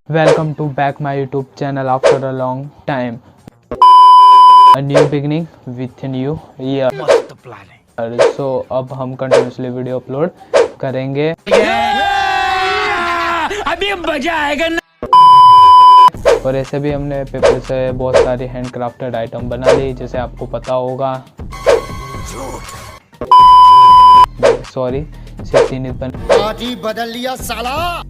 Welcome to back my YouTube channel after a long time. A new beginning with new year. मस्त plan है। So अब हम continuously video upload करेंगे। अभी मजा आएगा ना। और ऐसे भी हमने पेपर से बहुत सारी हैंडक्राफ्टेड आइटम बना ली, जैसे आपको पता होगा। सॉरी, सिर्फ 3 ही बदल लिया साला।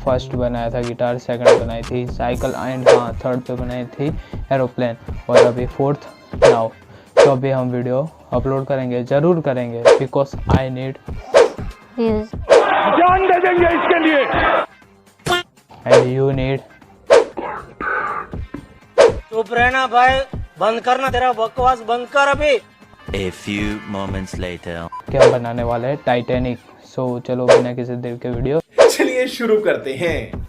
फर्स्ट बनाया था गिटार, सेकंड बनाई थी साइकिल एंड हाँ थर्ड पे बनाई थी एरोप्लेन और अभी फोर्थ नाउ। तो अभी हम वीडियो अपलोड करेंगे, जरूर करेंगे, बिकॉज आई नीड जान दे देंगे इसके लिए। And you need. चुप रहना भाई, बंद करना, तेरा बकवास बंद कर अभी। A few moments later. क्या बनाने वाले हैं? टाइटैनिक। सो चलो बिना किसी देर के वीडियो चलिए शुरू करते हैं।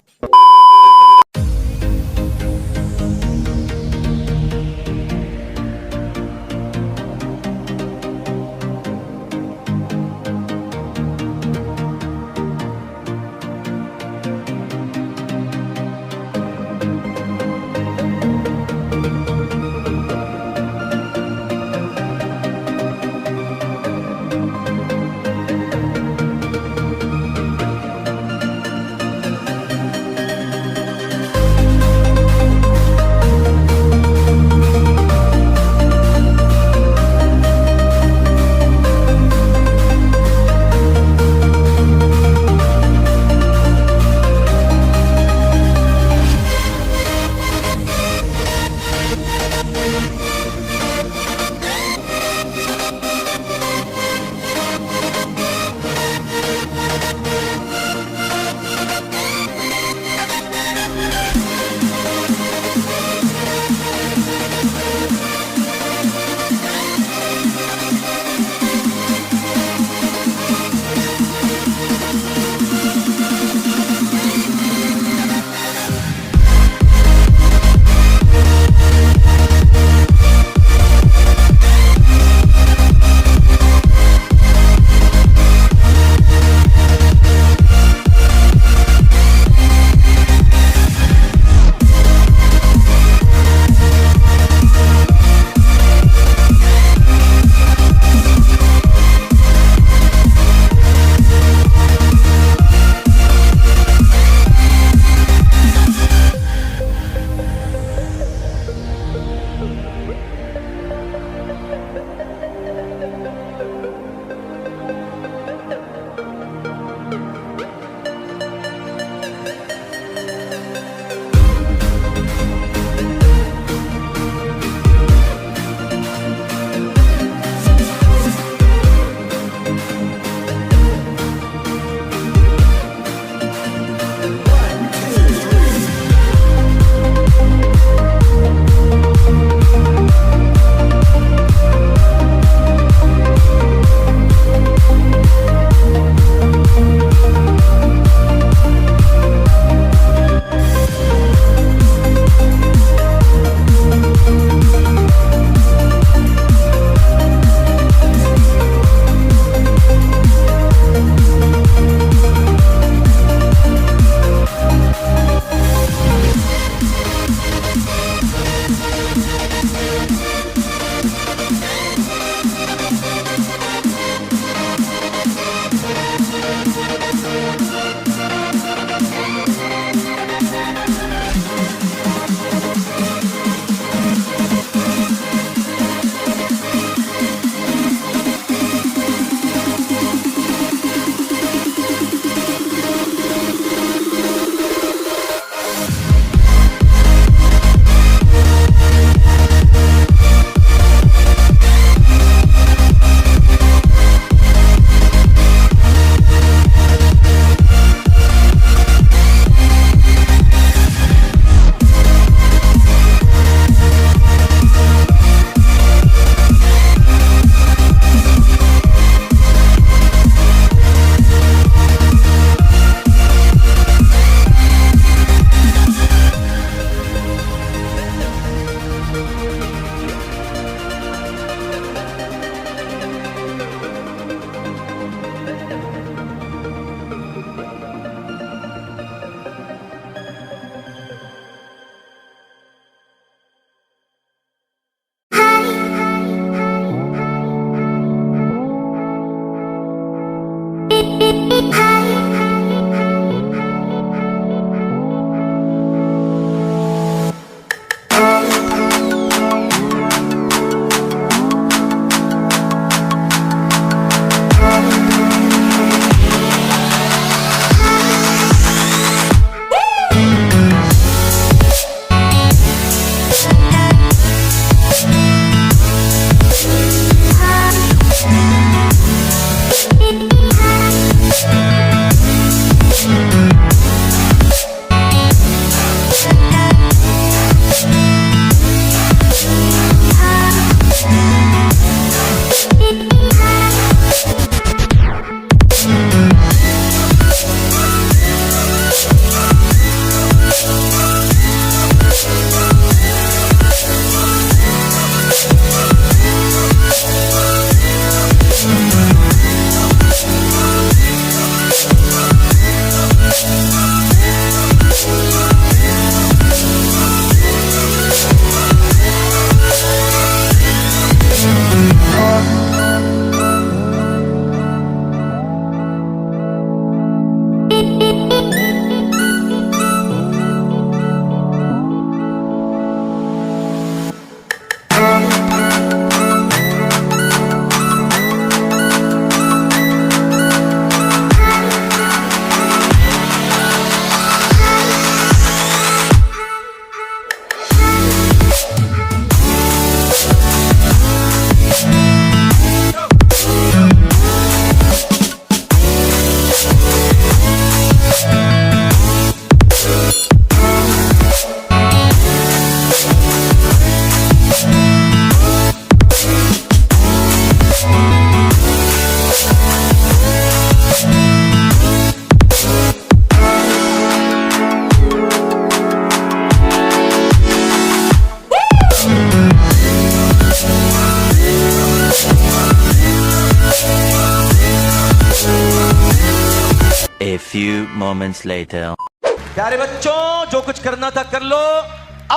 A few moments later. प्यारे बच्चों, जो कुछ करना था कर लो,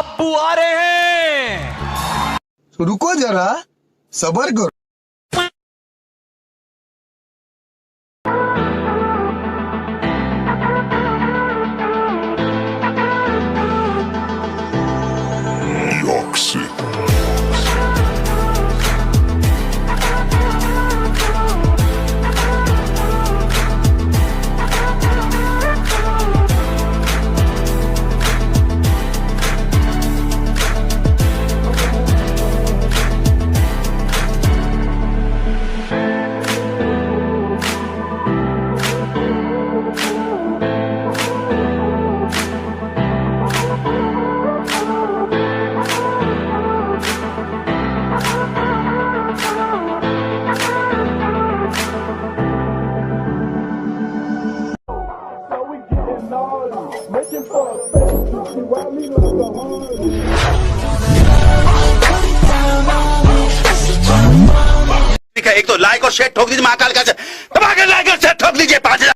अब्बू आ रहे हैं। रुको जरा, सबर करो। एक तो लाइक और शेयर ठोक दीजिए, महाकाल का दबा के लाइक और शेयर ठोक दीजिए 5000